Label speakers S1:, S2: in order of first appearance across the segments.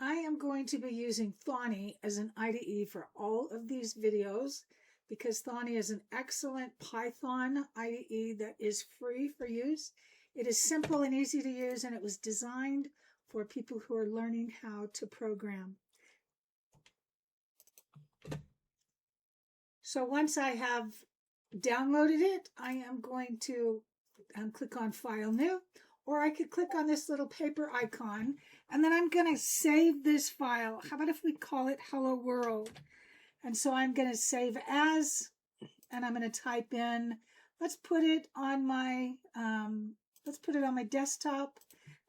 S1: I am going to be using Thonny as an IDE for all of these videos because Thonny is an excellent Python IDE that is free for use. It is simple and easy to use, and it was designed for people who are learning how to program. So once I have downloaded it, I am going to click on File New, or I could click on this little paper icon, and then I'm going to save this file. How about if we call it HelloWorld? And so I'm going to save as, and I'm going to type in, let's put it on my desktop,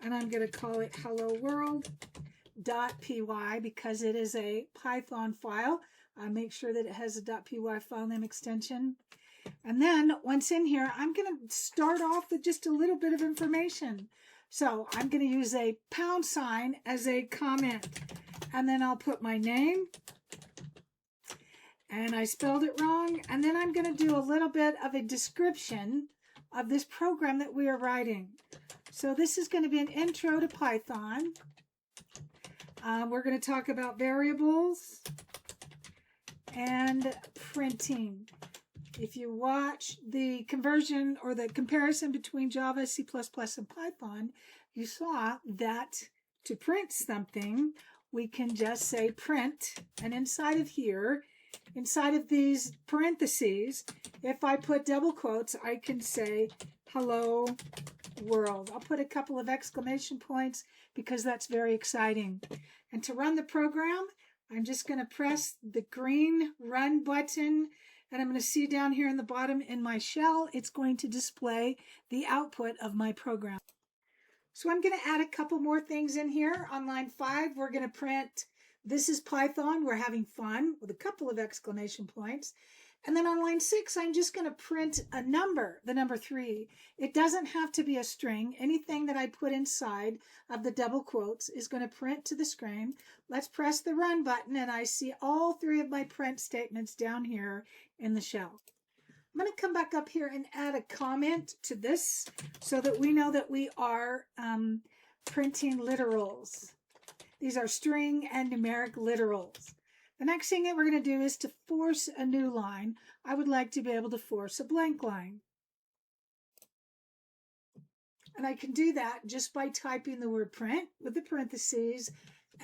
S1: and I'm going to call it HelloWorld.py because it is a Python file. Make sure that it has a .py file name extension. And then once in here, I'm going to start off with just a little bit of information. So I'm going to use a # as a comment. And then I'll put my name. And I spelled it wrong. And then I'm going to do a little bit of a description of this program that we are writing. So this is going to be an intro to Python. We're going to talk about variables and printing. If you watch the conversion or the comparison between Java, C++, and Python, you saw that to print something, we can just say print, and inside of here, inside of these parentheses, if I put double quotes, I can say hello world. I'll put a couple of exclamation points because that's very exciting. And to run the program, I'm just going to press the green run button, and I'm going to see down here in the bottom in my shell, it's going to display the output of my program. So I'm going to add a couple more things in here. On line 5, we're going to print, this is Python, we're having fun, with a couple of exclamation points. And then on line 6, I'm just going to print a number, the number 3. It doesn't have to be a string. Anything that I put inside of the double quotes is going to print to the screen. Let's press the run button, and I see all 3 of my print statements down here in the shell. I'm going to come back up here and add a comment to this so that we know that we are printing literals. These are string and numeric literals. The next thing that we're going to do is to force a new line. I would like to be able to force a blank line. And I can do that just by typing the word print with the parentheses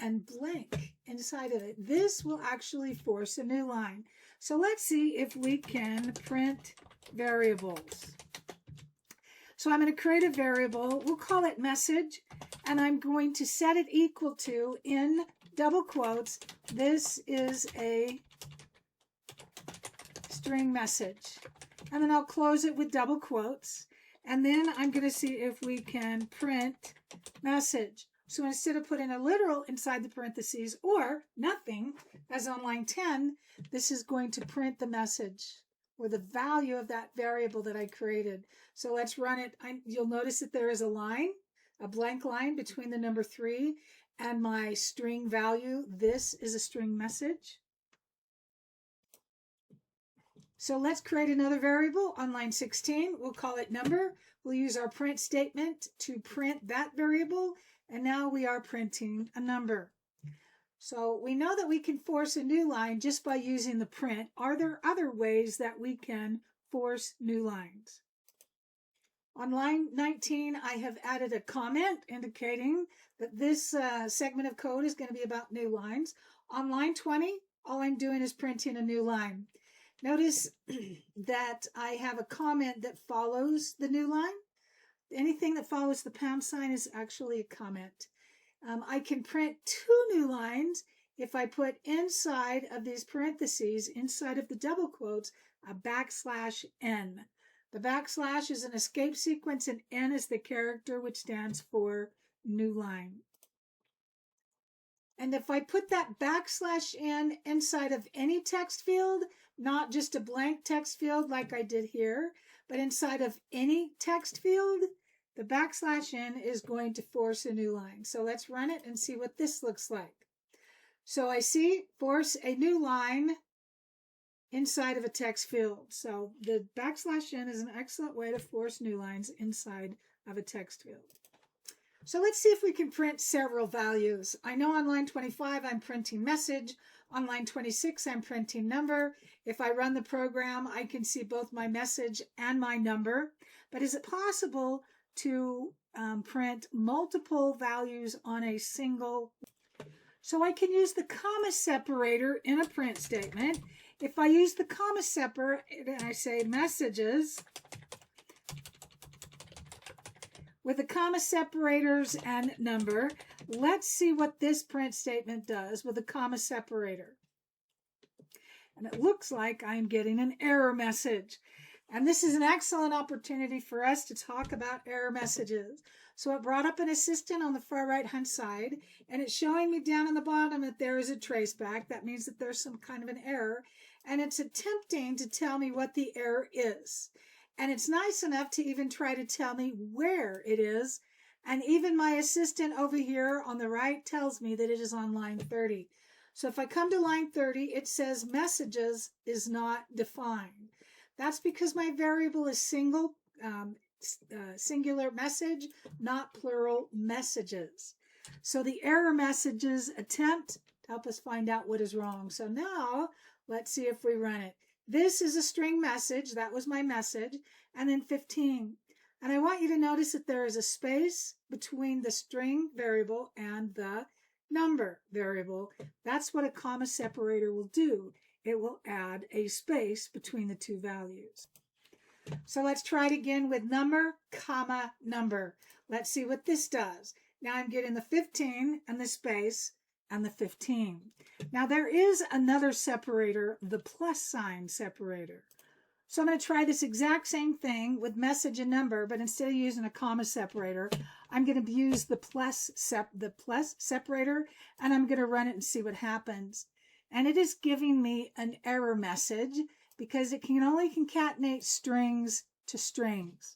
S1: and blank inside of it. This will actually force a new line. So let's see if we can print variables. So I'm going to create a variable. We'll call it message, and I'm going to set it equal to, in double quotes, this is a string message. And then I'll close it with double quotes. And then I'm going to see if we can print message. So instead of putting a literal inside the parentheses or nothing, as on line 10, this is going to print the message or the value of that variable that I created. So let's run it. You'll notice that there is a line, a blank line between the number 3 and my string value. This is a string message. So let's create another variable on line 16. We'll call it number. We'll use our print statement to print that variable. And now we are printing a number. So we know that we can force a new line just by using the print. Are there other ways that we can force new lines? On line 19, I have added a comment indicating that this segment of code is going to be about new lines. On line 20, all I'm doing is printing a new line. Notice that I have a comment that follows the new line. Anything that follows the # is actually a comment. I can print 2 new lines if I put inside of these parentheses, inside of the double quotes, a \n. The backslash is an escape sequence, and N is the character which stands for new line. And if I put that \n inside of any text field, not just a blank text field like I did here, but inside of any text field, the \n is going to force a new line. So let's run it and see what this looks like. So I see force a new line inside of a text field. So the \n is an excellent way to force new lines inside of a text field. So let's see if we can print several values. I know on line 25 I'm printing message. On line 26 I'm printing number. If I run the program, I can see both my message and my number. But is it possible to print multiple values on a single? So I can use the comma separator in a print statement. If I use the comma separator and I say messages, with the comma separators and number, let's see what this print statement does with the comma separator. And it looks like I'm getting an error message. And this is an excellent opportunity for us to talk about error messages. So it brought up an assistant on the far right-hand side, and it's showing me down on the bottom that there is a traceback. That means that there's some kind of an error, and it's attempting to tell me what the error is. And it's nice enough to even try to tell me where it is. And even my assistant over here on the right tells me that it is on line 30. So if I come to line 30, it says messages is not defined. That's because my variable is singular message, not plural messages. So the error messages attempt to help us find out what is wrong. So now let's see if we run it. This is a string message. That was my message. And then 15. And I want you to notice that there is a space between the string variable and the number variable. That's what a comma separator will do. It will add a space between the two values. So let's try it again with number, comma, number. Let's see what this does. Now I'm getting the 15 and the space and the 15. Now there is another separator, the plus sign separator. So I'm going to try this exact same thing with message and number, but instead of using a comma separator, I'm going to use the plus separator, and I'm going to run it and see what happens. And it is giving me an error message because it can only concatenate strings to strings.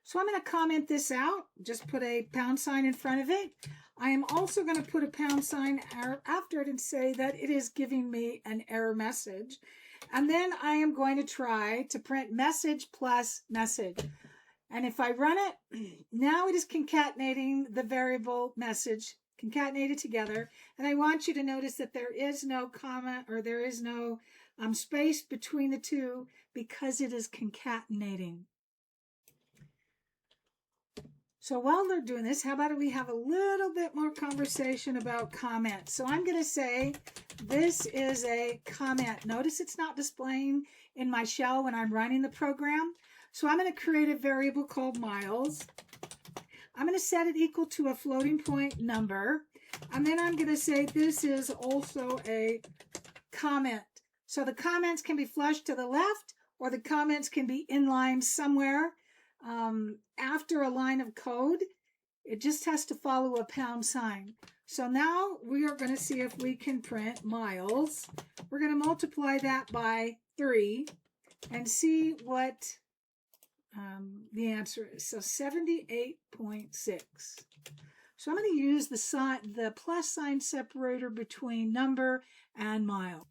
S1: So I'm going to comment this out, just put a pound sign in front of it. I am also going to put a pound sign after it and say that it is giving me an error message. And then I am going to try to print message plus message. And if I run it, now it is concatenating the variable message, concatenated together. And I want you to notice that there is no comma or there is no space between the two because it is concatenating. So while they're doing this, how about we have a little bit more conversation about comments? So I'm going to say this is a comment. Notice it's not displaying in my shell when I'm running the program. So I'm going to create a variable called miles. I'm going to set it equal to a floating point number. And then I'm going to say this is also a comment. So the comments can be flushed to the left or the comments can be inlined somewhere. After a line of code, it just has to follow a pound sign. So now we are going to see if we can print miles. We're going to multiply that by 3 and see what the answer is. So 78.6. So I'm going to use the plus sign separator between number and mile.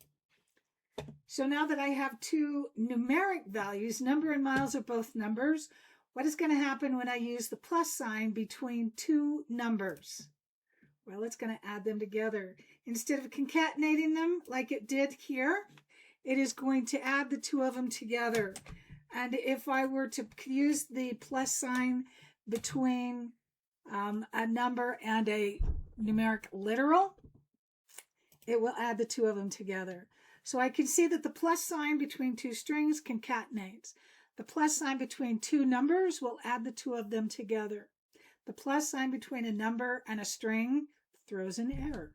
S1: So now that I have two numeric values, number and miles are both numbers. What is going to happen when I use the plus sign between two numbers? Well, it's going to add them together. Instead of concatenating them like it did here, it is going to add the two of them together. And if I were to use the plus sign between a number and a numeric literal, it will add the two of them together. So I can see that the plus sign between two strings concatenates. The plus sign between two numbers will add the two of them together. The plus sign between a number and a string throws an error.